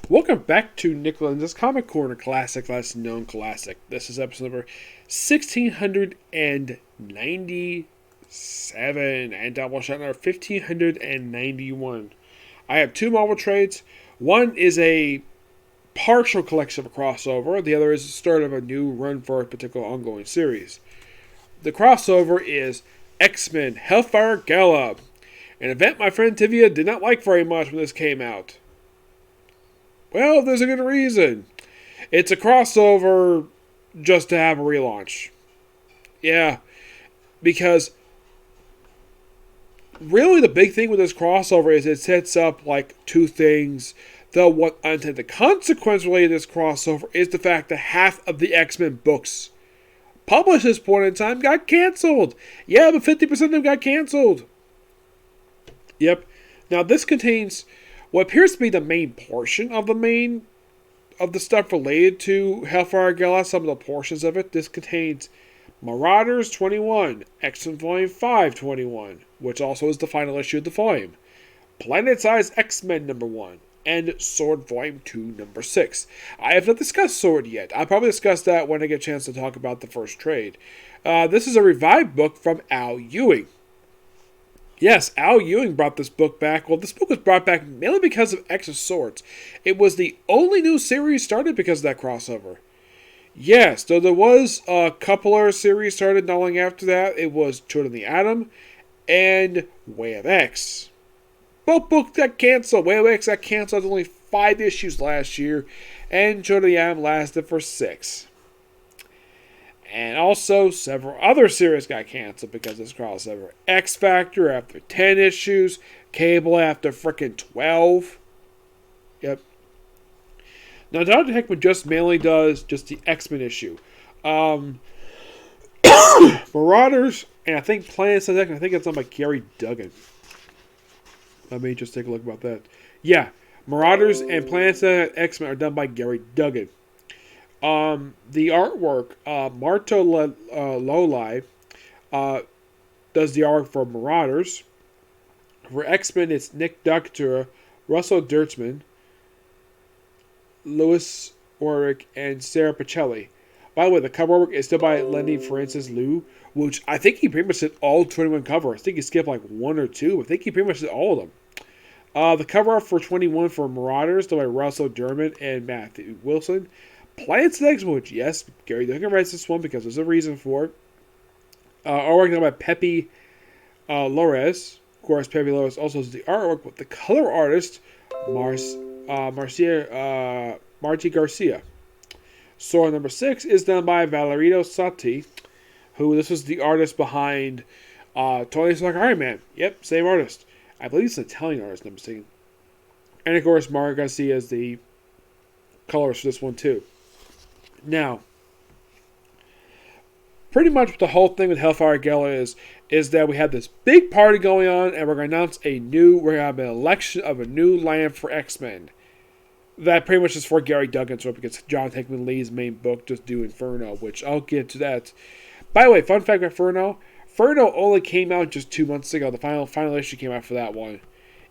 Welcome back to Nick Lenz's Comic Corner Classic, less known classic. This is episode number 1697 and Doubleshot number 1591. I have two Marvel trades. One is a partial collection of a crossover. The other is the start of a new run for a particular ongoing series. The crossover is X-Men Hellfire Gala, an event my friend Tivia did not like very much when this came out. Well, there's a good reason. It's a crossover just to have a relaunch. Yeah, because really the big thing with this crossover is it sets up like two things. The one unintended consequence related to this crossover is the fact that half of the X-Men books published at this point in time got canceled. Yeah, but 50% of them got canceled. Yep. Now this contains what appears to be the main portion of the stuff related to Hellfire Gala, some of the portions of it. This contains Marauders 21, X-Men Volume 5 21, which also is the final issue of the volume, Planet-Size X-Men number 1, and S.W.O.R.D Volume 2 number 6. I have not discussed S.W.O.R.D yet. I'll probably discuss that when I get a chance to talk about the first trade. This is a revived book from Al Ewing. Yes, Al Ewing brought this book back. Well, this book was brought back mainly because of X of Swords. It was the only new series started because of that crossover. Yes, though there was a couple other series started not long after that. It was Children of the Atom and Way of X. Both books got canceled. Way of X got canceled only 5 issues last year, and Children of the Atom lasted for 6. And also, several other series got canceled because of this crossover. X Factor after 10 issues. Cable after frickin' 12. Yep. Now, Dr. Hickman just mainly does just the X-Men issue. Marauders, and I think Planet-Size X-Men, I think it's done by Gary Duggan. Let me just take a look about that. Yeah, Marauders and Planet-Size X-Men are done by Gary Duggan. The artwork, Marto Loli does the artwork for Marauders. For X-Men, it's Nick Doctor, Russell Dirtsman, Louis Ulrich, and Sarah Pacelli. By the way, the cover artwork is still by Lenny Francis Liu, which I think he pretty much did all 21 covers. I think he skipped like 1 or 2. I think he pretty much did all of them. The cover art for 21 for Marauders, done by Russell Dermott and Matthew Wilson. Planet-Size X-Men, which, yes, Gary Duggan writes this one because there's a reason for it. Artwork done by Pepe Lores. Of course, Pepe Lores also does the artwork with the color artist, Marty Garcia. S.W.O.R.D number 6 is done by Valerio Sati, who this was the artist behind Tony Stark Iron Man. Yep, same artist. I believe it's an Italian artist, I'm mistaken. And of course, Mario Garcia is the colorist for this one too. Now, pretty much what the whole thing with Hellfire Gala is that we have this big party going on, and we're going to announce we're going to have an election of a new land for X-Men. That pretty much is for Gary Duggan's work because John Hickman Lee's main book just do Inferno, which I'll get to that. By the way, fun fact about Inferno only came out just 2 months ago. The final issue came out for that one.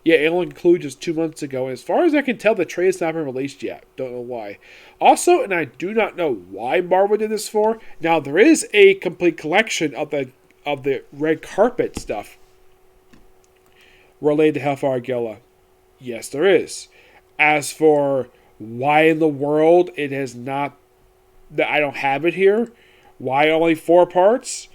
Yeah, it only concluded just 2 months ago. And as far as I can tell, the trade has not been released yet. Don't know why. Also, and I do not know why Marvel did this for. Now, there is a complete collection of the red carpet stuff related to Hellfire Gala. Yes, there is. As for why in the world it has not, I don't have it here. Why only 4 parts?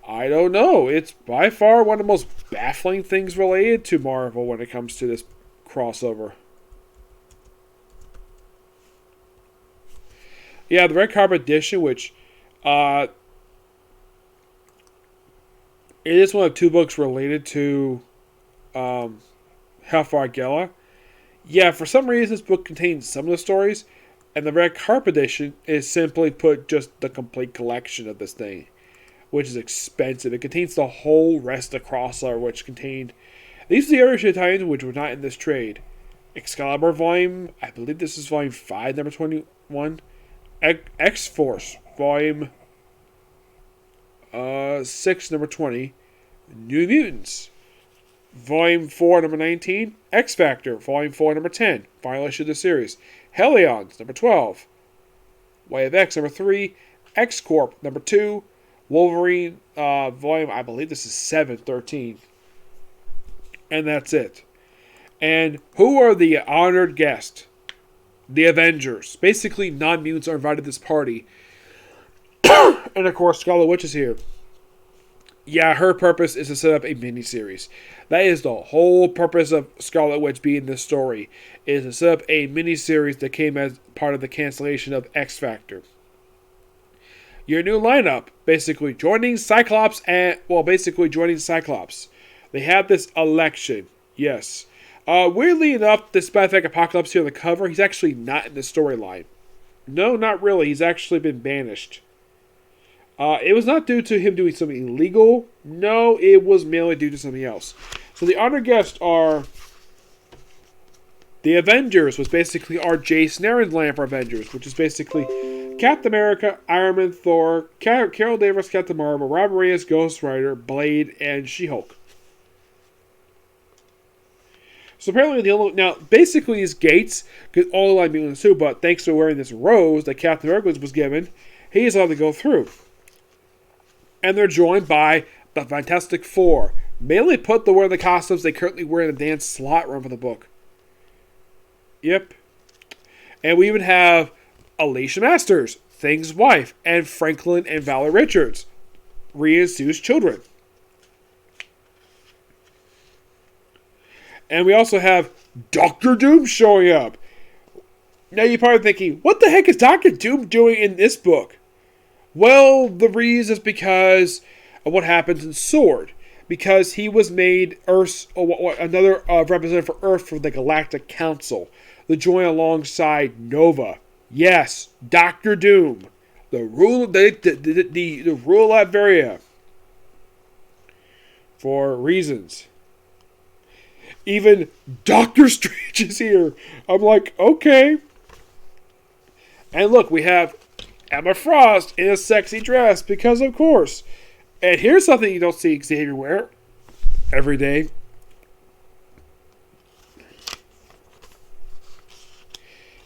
I don't know. It's by far one of the most baffling things related to Marvel when it comes to this crossover. Yeah, the Red Carpet Edition, which it is one of 2 books related to Hellfire Gala. Yeah, for some reason this book contains some of the stories, and the Red Carpet Edition is simply put just the complete collection of this thing, which is expensive. It contains the whole rest of the crossover, which contained... These are the other Italians which were not in this trade. Excalibur Volume... I believe this is Volume 5, number 21. X-Force Volume 6, number 20. New Mutants. Volume 4, number 19, X Factor, Volume 4, number 10, final issue of the series. Hellions, number 12. Way of X, number 3. X Corp, number 2. Wolverine, volume, I believe this is 7, 13. And that's it. And who are the honored guests? The Avengers. Basically, non-mutants are invited to this party. And of course, Scarlet Witch is here. Yeah, her purpose is to set up a miniseries. That is the whole purpose of Scarlet Witch being this story, is to set up a miniseries that came as part of the cancellation of X Factor. Your new lineup, basically joining Cyclops joining Cyclops. They have this election, yes. Weirdly enough, despite the fact Apocalypse here on the cover, he's actually not in the storyline. No, not really. He's actually been banished. It was not due to him doing something illegal. No, it was mainly due to something else. So the honored guests are the Avengers, was basically our Jason Aaron's line for Avengers, which is basically Captain America, Iron Man, Thor, Carol Danvers, Captain Marvel, Robert Reyes, Ghost Rider, Blade, and She-Hulk. So apparently now basically these gates could all allow mutants too, but thanks to wearing this rose that Captain America was given, he is allowed to go through. And they're joined by the Fantastic Four. Mainly put to wear the costumes they currently wear in the dance slot run for the book. Yep. And we even have Alicia Masters, Thing's wife, and Franklin and Valerie Richards, Rhea and Sue's children. And we also have Doctor Doom showing up. Now you're probably thinking, what the heck is Doctor Doom doing in this book? Well, the reason is because of what happens in S.W.O.R.D. Because he was made Earth's another representative for Earth for the Galactic Council to join alongside Nova. Yes, Doctor Doom, the rule of the rule of Latveria, for reasons. Even Doctor Strange is here. I'm like, okay. And look, we have Emma Frost in a sexy dress, because of course. And here's something you don't see Xavier wear every day.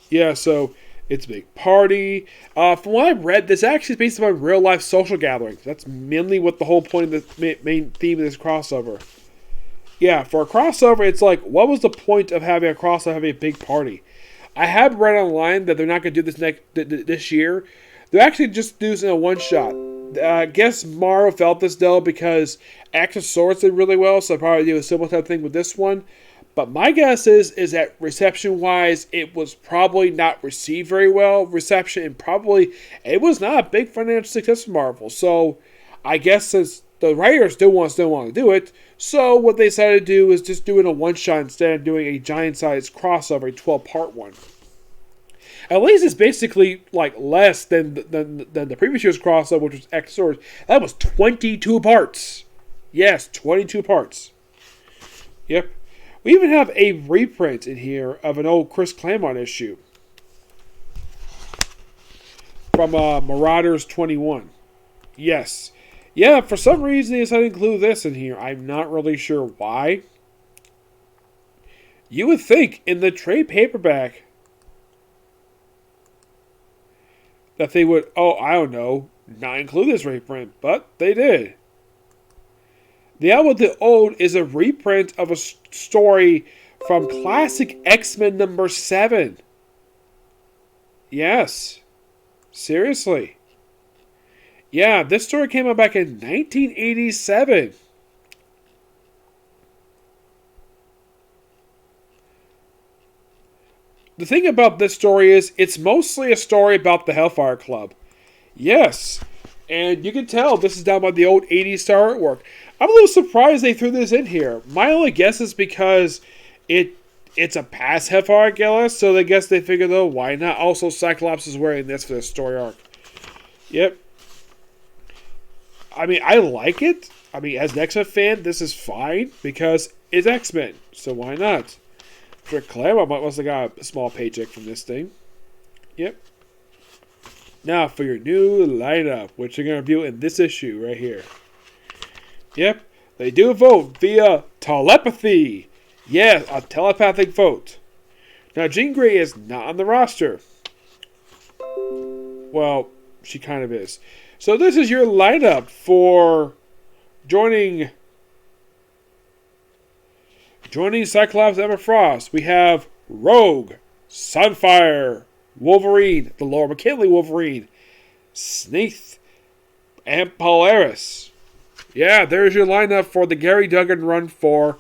Yeah, so it's a big party. From what I've read, this actually is based on real life social gatherings. That's mainly what the whole point of the main theme of this crossover. Yeah, for a crossover, it's like, what was the point of having a crossover, having a big party? I have read online that they're not going to do this this year. They're actually just doing this in a one-shot. I guess Marvel felt this, though, because Act of Swords did really well, so they'll probably do a similar type of thing with this one. But my guess is that reception-wise, it was probably not received very well. It was not a big financial success for Marvel. So, I guess since the writers still want to do it, so what they decided to do is just do it in a one-shot instead of doing a giant-sized crossover, a 12-part one. At least it's basically like less than the previous year's crossover, which was X Swords. That was 22 parts. Yes, 22 parts. Yep. We even have a reprint in here of an old Chris Claremont issue from Marauders 21. Yes. Yeah, for some reason they decided to include this in here. I'm not really sure why. You would think in the trade paperback that they would, not include this reprint, but they did. The Album of the Old is a reprint of a story from classic X-Men number 7. Yes. Seriously. Yeah, this story came out back in 1987. The thing about this story is, it's mostly a story about the Hellfire Club. Yes. And you can tell this is done by the old 80s star artwork. I'm a little surprised they threw this in here. My only guess is because it's a past Hellfire Gala, so I guess they figured, though, why not? Also, Cyclops is wearing this for the story arc. Yep. I mean, I like it. I mean, as an X-Men fan, this is fine, because it's X-Men, so why not? For Claremont must have got a small paycheck from this thing. Yep. Now, for your new lineup, which you're going to review in this issue right here. Yep. They do vote via telepathy. Yes, a telepathic vote. Now, Jean Grey is not on the roster. Well, she kind of is. So this is your lineup for joining Cyclops and Emma Frost. We have Rogue, Sunfire, Wolverine, the Laura McKinley Wolverine, Sneath, and Polaris. Yeah, there's your lineup for the Gary Duggan run for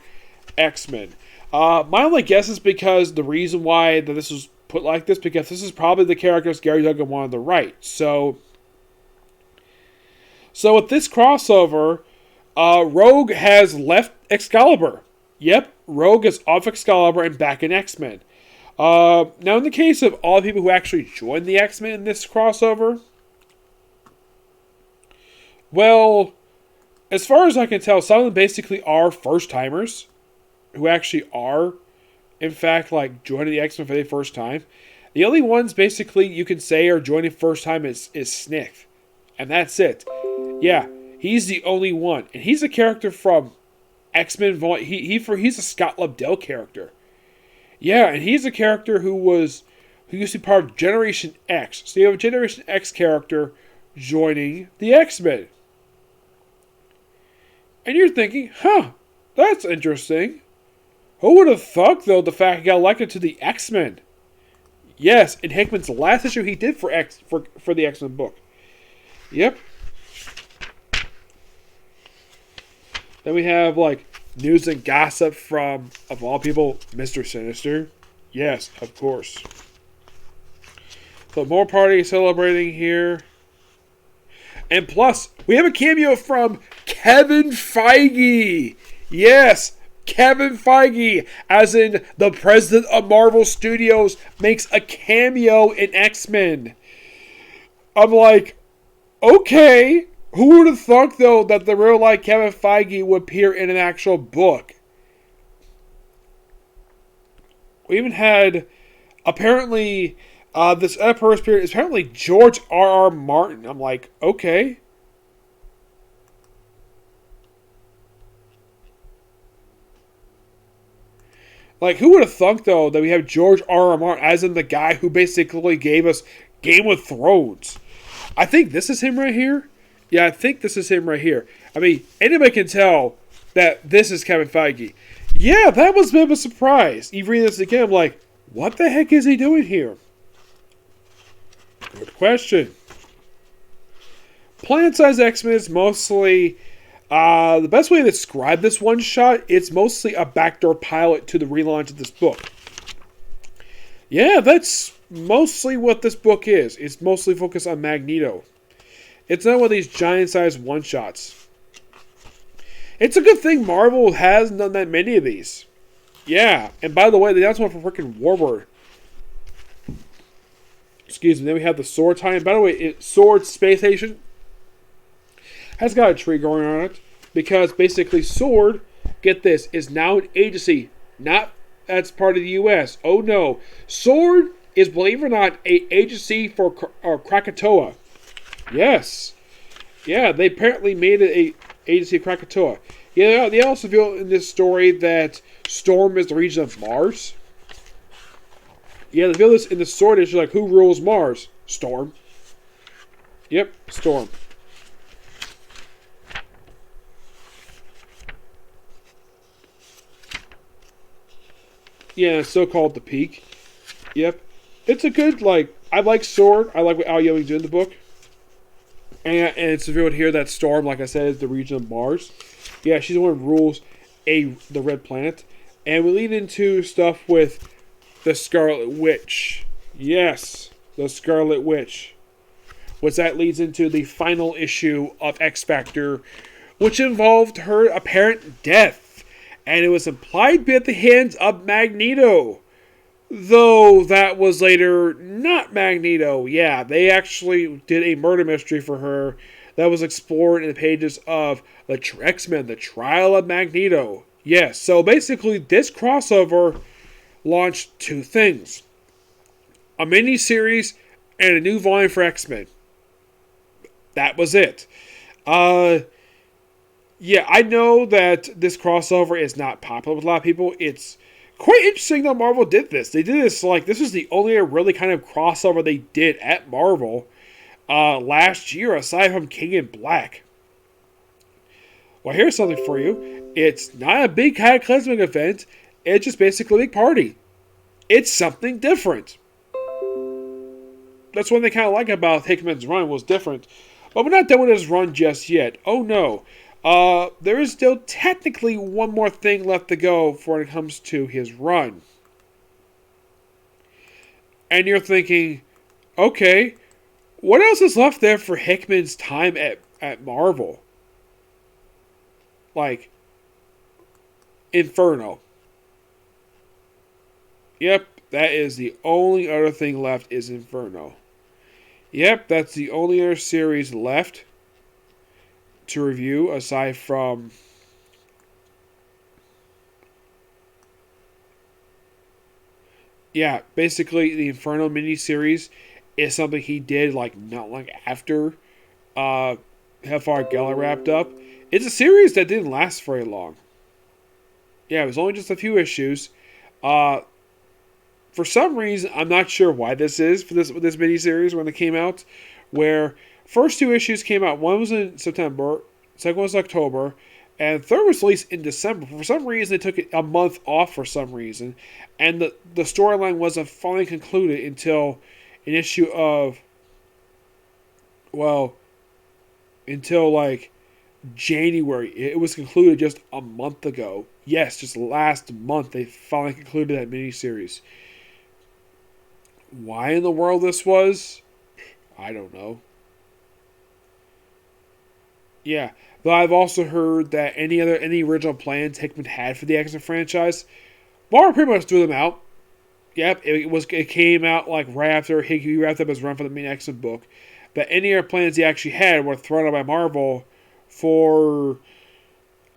X-Men. My only guess is because the reason why that this was put like this, because this is probably the characters Gary Duggan wanted to write. So with this crossover, Rogue has left Excalibur. Yep, Rogue is off Excalibur and back in X-Men. Now, in the case of all the people who actually joined the X-Men in this crossover, well, as far as I can tell, some of them basically are first-timers who actually are, in fact, like, joining the X-Men for the first time. The only ones, basically, you can say are joining first time is Snick. And that's it. Yeah, he's the only one. And he's a character from X-Men. He's a Scott Lobdell character. Yeah, and he's a character who used to be part of Generation X. So you have a Generation X character joining the X-Men. And you're thinking, that's interesting. Who would have thought, though, the fact he got elected to the X-Men? Yes, in Hickman's last issue he did for the X-Men book. Yep. Then we have, like, news and gossip from, of all people, Mr. Sinister. Yes, of course. So more parties celebrating here. And plus, we have a cameo from Kevin Feige. Yes, Kevin Feige, as in the president of Marvel Studios, makes a cameo in X-Men. I'm like, okay. Who would have thought, though, that the real life Kevin Feige would appear in an actual book? We even had, apparently, this other person is apparently George R.R. Martin. I'm like, okay. Like, who would have thought, though, that we have George R.R. Martin, as in the guy who basically gave us Game of Thrones? I think this is him right here. Yeah, I think this is him right here. I mean, anybody can tell that this is Kevin Feige. Yeah, that was a bit of a surprise. You read this again, I'm like, what the heck is he doing here? Good question. Planet-Size X-Men is mostly... the best way to describe this one shot, it's mostly a backdoor pilot to the relaunch of this book. Yeah, that's mostly what this book is. It's mostly focused on Magneto. It's not one of these giant-sized one-shots. It's a good thing Marvel hasn't done that many of these. Yeah, and by the way, they announced one for freaking Warbird. Excuse me, then we have the S.W.O.R.D tie-in. By the way, S.W.O.R.D Space Station has got a tree growing on it. Because basically S.W.O.R.D, get this, is now an agency. Not that's part of the U.S. Oh no. S.W.O.R.D is, believe it or not, an agency for Krakatoa. Yes. Yeah, they apparently made it an agency of Krakatoa. Yeah, they also feel in this story that Storm is the region of Mars. Yeah, they feel this in the S.W.O.R.D issue, like, who rules Mars? Storm. Yep, Storm. Yeah, so-called the Peak. Yep. It's a good, like, I like S.W.O.R.D. I like what Al Ewing's doing in the book. And it's revealed here that Storm, like I said, is the region of Mars. Yeah, she's the one who rules the Red Planet. And we lead into stuff with the Scarlet Witch. Yes, the Scarlet Witch. Which that leads into the final issue of X Factor, which involved her apparent death. And it was implied to be at the hands of Magneto. Though that was later not Magneto. Yeah, they actually did a murder mystery for her that was explored in the pages of the X-Men, The Trial of Magneto. Yes, so basically this crossover launched two things. A mini-series and a new volume for X-Men. That was it. Yeah, I know that this crossover is not popular with a lot of people. It's quite interesting that Marvel did this. They did this, like, this is the only really kind of crossover they did at Marvel last year, aside from King in Black. Well, here's something for you. It's not a big cataclysmic event. It's just basically a big party. It's something different. That's one thing I kind of like about Hickman's run was different. But we're not done with his run just yet. Oh no. There is still technically one more thing left to go for when it comes to his run. And you're thinking, okay, what else is left there for Hickman's time at Marvel? Like, Inferno. Yep, that is the only other thing left is Inferno. Yep, that's the only other series left to review aside from basically the Inferno miniseries is something he did like not long after Hellfire Gala wrapped up. It's a series that didn't last very long. Yeah, it was only just a few issues. For some reason, I'm not sure why this is for this miniseries when it came out, where first two issues came out. One was in September, second was October, and third was released in December. For some reason, they took it a month off for some reason, and the storyline wasn't finally concluded until an issue of, until like January. It was concluded just a month ago. Yes, just last month they finally concluded that miniseries. Why in the world this was? I don't know. Yeah, though I've also heard that any original plans Hickman had for the X-Men franchise, Marvel pretty much threw them out. Yep, it came out like right after he wrapped up his run for the main X-Men book. That any other plans he actually had were thrown out by Marvel for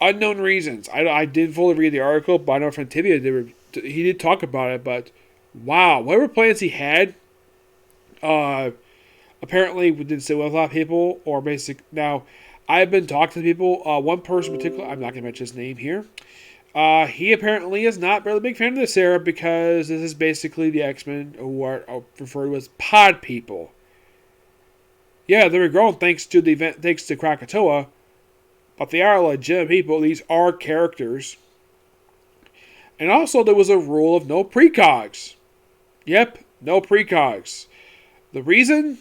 unknown reasons. I didn't fully read the article, but I know from Tibia he did talk about it. But wow, whatever plans he had, apparently didn't sit with a lot of people. Or now, I've been talking to people. One person in particular, I'm not going to mention his name here. He apparently is not really a big fan of this era because this is basically the X-Men who are referred to as pod people. Yeah, they were grown thanks to the event, thanks to Krakatoa, but they are legitimate people. These are characters. And also, there was a rule of no precogs. Yep, no precogs. The reason,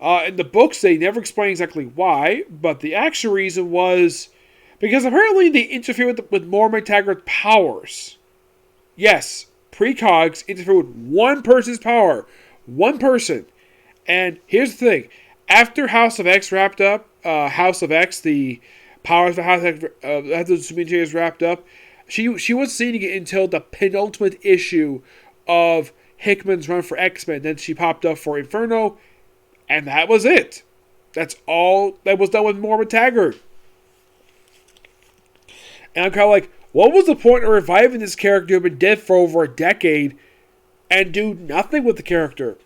in the books, they never explain exactly why, but the actual reason was because apparently they interfere with Moira McTaggart's powers. Yes, precogs interfere with one person's power. One person. And here's the thing. After House of X wrapped up, House of X, the powers of House of X, after the series wrapped up, she wasn't seeing it until the penultimate issue of Hickman's run for X-Men. Then she popped up for Inferno, and that was it. That's all that was done with Moira McTaggart. And I'm kind of like, what was the point of reviving this character who had been dead for over a decade and do nothing with the character?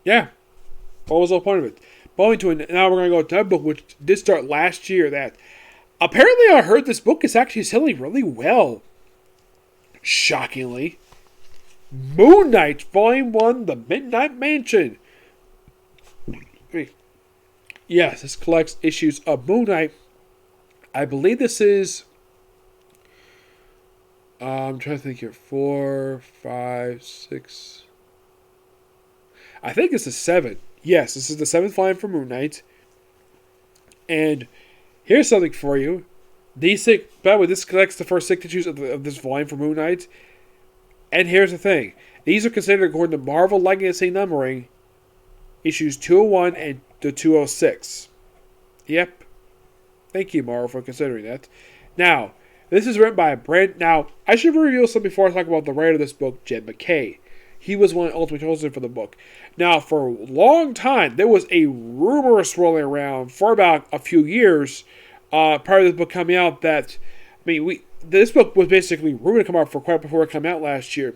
Yeah. What was the point of it? Now we're going to go to that book, which did start last year. That apparently I heard this book is actually selling really well. Shockingly. Moon Knight, Volume 1, The Midnight Mansion. Yes, this collects issues of Moon Knight. I believe this is... I'm trying to think here. 4, 5, 6... I think this is 7. Yes, this is the 7th volume for Moon Knight. And here's something for you. By the way, this collects the first 6 issues of this volume for Moon Knight. And here's the thing. These are considered, according to Marvel Legacy numbering, issues 201 and to 206. Yep. Thank you, Marvel, for considering that. Now, this is written by Now, I should reveal something before I talk about the writer of this book, Jed MacKay. He was one of the ultimate chosen for the book. Now, for a long time, there was a rumor swirling around for about a few years prior to this book coming out that, this book was basically rumored to come out for quite before it came out last year.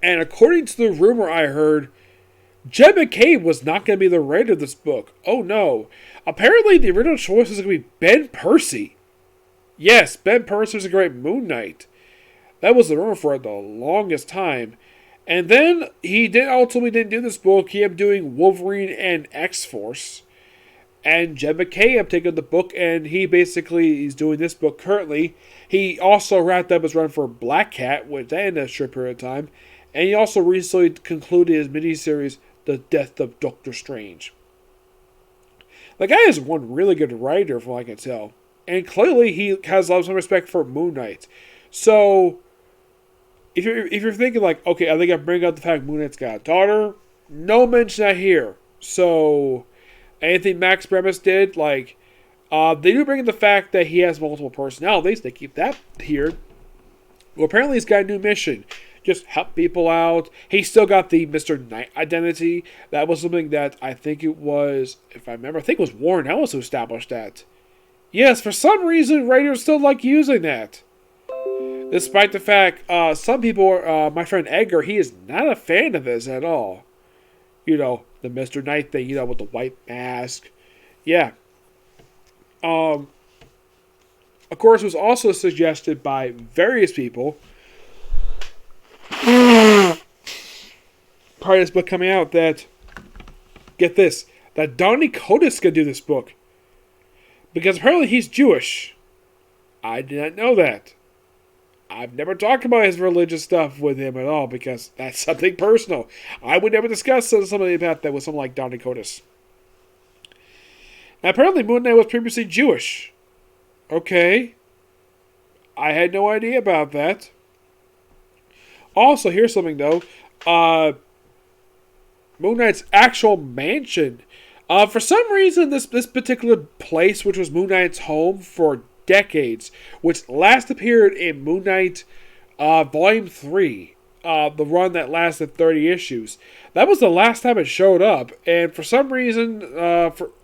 And according to the rumor I heard, Jed McCabe was not going to be the writer of this book. Oh no. Apparently the original choice was going to be Ben Percy. Yes, Ben Percy was a great Moon Knight. That was the rumor for the longest time. And then he ultimately didn't do this book. He ended up doing Wolverine and X-Force. And Jed McCabe taken the book, and he's doing this book currently. He also wrapped up his run for Black Cat, which ended a short period of time. And he also recently concluded his miniseries, The Death of Doctor Strange. The guy is one really good writer, from what I can tell. And clearly he has a lot of respect for Moon Knight. So, if you're thinking like, okay, I think I bring up the fact Moon Knight's got a daughter, no mention that here. So, anything Max Bremis did, like, they do bring in the fact that he has multiple personalities. They keep that here. Well, apparently he's got a new mission. Just help people out. He still got the Mr. Knight identity. That was something that I think it was, if I remember, I think it was Warren Ellis who established that. Yes, for some reason, writers still like using that. Despite the fact, some people, my friend Edgar, he is not a fan of this at all. You know, the Mr. Knight thing, with the white mask. Yeah. Of course, it was also suggested by various people prior to this book coming out that, get this, that Donny Coates could do this book. Because apparently he's Jewish. I did not know that. I've never talked about his religious stuff with him at all because that's something personal. I would never discuss something about that with someone like Donny Coates. Now, apparently Moon Knight was previously Jewish. Okay. I had no idea about that. Also, here's something though. Moon Knight's actual mansion. For some reason, this particular place, which was Moon Knight's home for decades, which last appeared in Moon Knight Volume 3, the run that lasted 30 issues. That was the last time it showed up, and for some reason,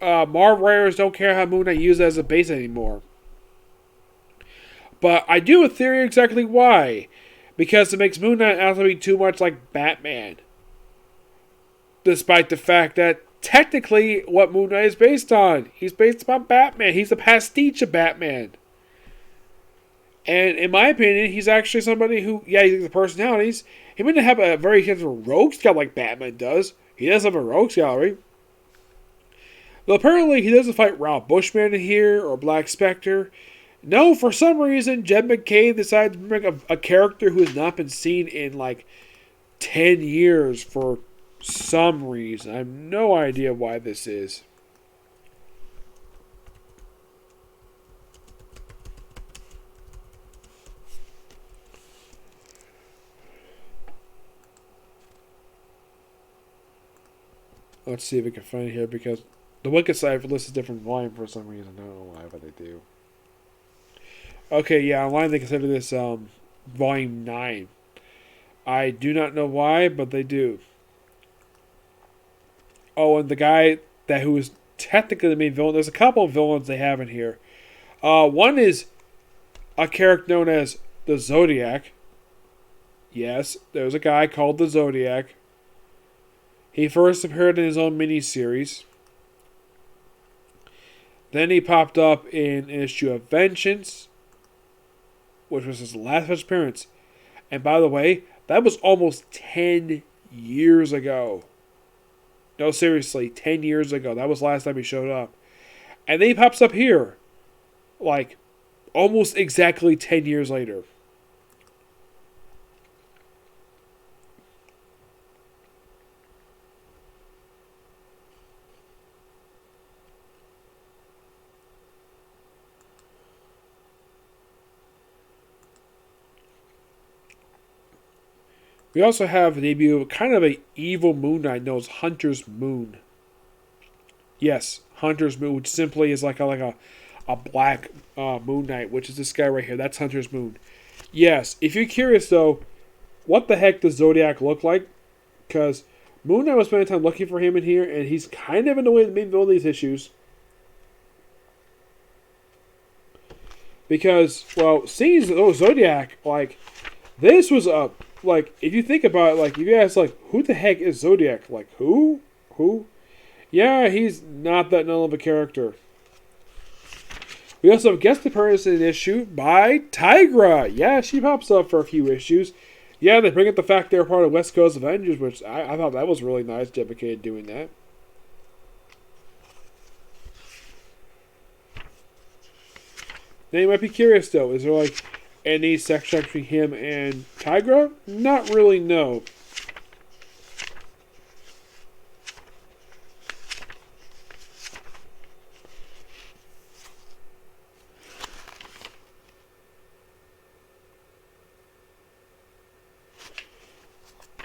Marvel writers don't care how Moon Knight used it as a base anymore. But I do have a theory exactly why. Because it makes Moon Knight out to be too much like Batman. Despite the fact that technically what Moon Knight is based on. He's based upon Batman. He's a pastiche of Batman. And in my opinion, he's actually somebody who, yeah, he's the personalities. He may not have a very extensive rogues gallery like Batman does. He does have a rogues gallery. Though apparently he doesn't fight Ralph Bushman here or Black Spectre. No, for some reason, Jed McCabe decided to bring a character who has not been seen in like 10 years for some reason. I have no idea why this is. Let's see if we can find it here because the Wicked site lists a different volume for some reason. I don't know why, but they do. Okay, yeah, online they consider this Volume 9. I do not know why, but they do. Oh, and the guy who is technically the main villain, there's a couple of villains they have in here. One is a character known as the Zodiac. Yes, there's a guy called the Zodiac. He first appeared in his own miniseries. Then he popped up in an issue of Vengeance, which was his last appearance. And by the way, that was almost 10 years ago. No, seriously, 10 years ago. That was the last time he showed up. And then he pops up here, like, almost exactly 10 years later. We also have the debut of kind of an evil Moon Knight known as Hunter's Moon. Yes, Hunter's Moon, which simply is like a black Moon Knight, which is this guy right here. That's Hunter's Moon. Yes, if you're curious though, what the heck does Zodiac look like? Because Moon Knight was spending time looking for him in here, and he's kind of in the way of the main villain of these issues. Because, well, seeing Zodiac, like, this was a like, if you think about it, like, if you ask, like, who the heck is Zodiac? Like, who? Who? Yeah, he's not that known of a character. We also have guest appearance in an issue by Tigra. Yeah, she pops up for a few issues. Yeah, they bring up the fact they're part of West Coast Avengers, which I thought that was really nice, dedicated doing that. Now you might be curious though, is there like any sex between him and Tigra? Not really, no.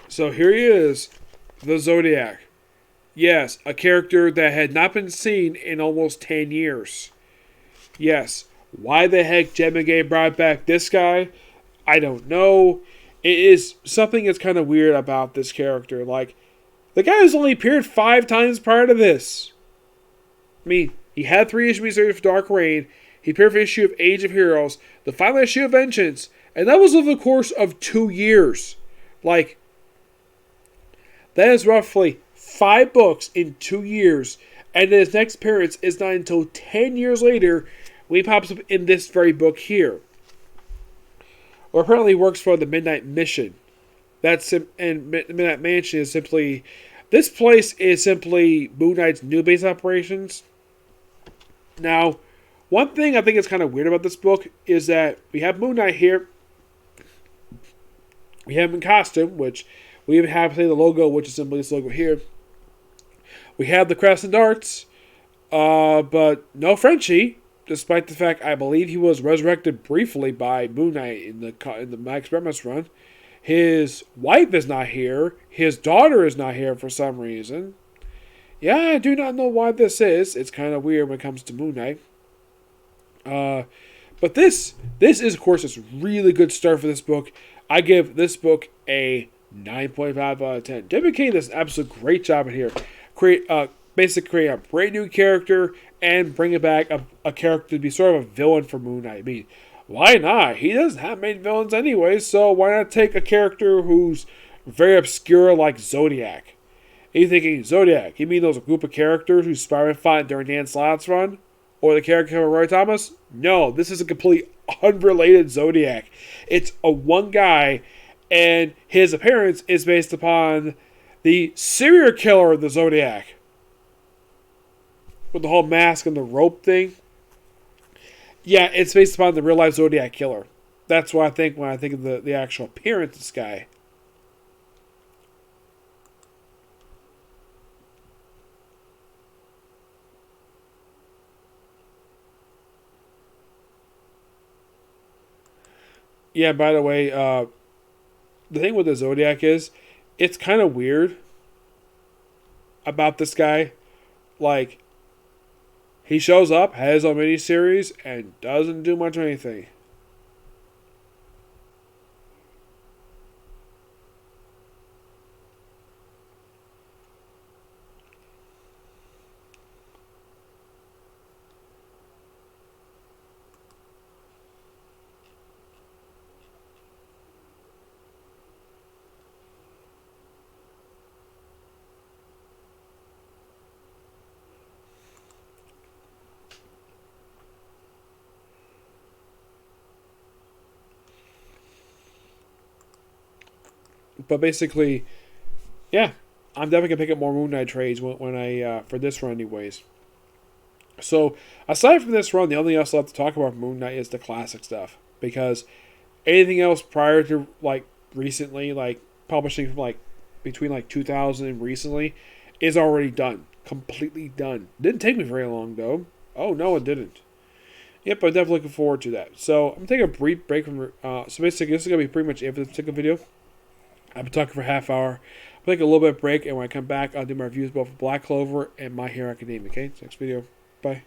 So here he is, the Zodiac. Yes, a character that had not been seen in almost 10 years. Yes, why the heck Gemma Gay brought back this guy, I don't know. It is something that's kind of weird about this character. Like, the guy has only appeared 5 times prior to this. I mean, he had 3 issues for Dark Reign. He appeared for issue of Age of Heroes, the final issue of Vengeance, and that was over the course of 2 years. Like, that is roughly 5 books in 2 years, and his next appearance is not until 10 years later when he pops up in this very book here. Or apparently works for the Midnight Mission. And Midnight Mansion is simply... This place is simply Moon Knight's new base operations. Now, one thing I think is kind of weird about this book is that we have Moon Knight here. We have him in costume, which... We even have the logo, which is simply this logo here. We have the Crescent Arts, but no Frenchie, despite the fact I believe he was resurrected briefly by Moon Knight in the Max Bremmus run. His wife is not here. His daughter is not here for some reason. Yeah, I do not know why this is. It's kind of weird when it comes to Moon Knight. But this is, of course, a really good start for this book. I give this book a 9.5 out of 10. David Kane does an absolute great job in here. Basically create a brand new character and bring it back a character to be sort of a villain for Moon Knight. I mean, why not? He doesn't have main villains anyway, so why not take a character who's very obscure like Zodiac? And you're thinking, Zodiac, you mean those group of characters who Spider-Man fought during Dan Slott's run? Or the character of Roy Thomas? No, this is a complete unrelated Zodiac. It's a one guy, and his appearance is based upon the serial killer of the Zodiac. With the whole mask and the rope thing. Yeah, it's based upon the real life Zodiac killer. That's what I think when I think of the actual appearance of this guy. Yeah, by the way, the thing with the Zodiac is, it's kind of weird about this guy. Like, he shows up, has his own miniseries, and doesn't do much of anything. But basically, yeah, I'm definitely gonna pick up more Moon Knight trades when I for this run, anyways. So aside from this run, the only thing else I have to talk about Moon Knight is the classic stuff, because anything else prior to like recently, like publishing from like between like 2000 and recently, is already done, completely done. Didn't take me very long though. Oh no, it didn't. Yep, I'm definitely looking forward to that. So I'm gonna take a brief break from. So basically, this is gonna be pretty much it for this particular video. I've been talking for a half hour. I'll take a little bit of break, and when I come back, I'll do my reviews both for Black Clover and My Hero Academia. Okay, next video. Bye.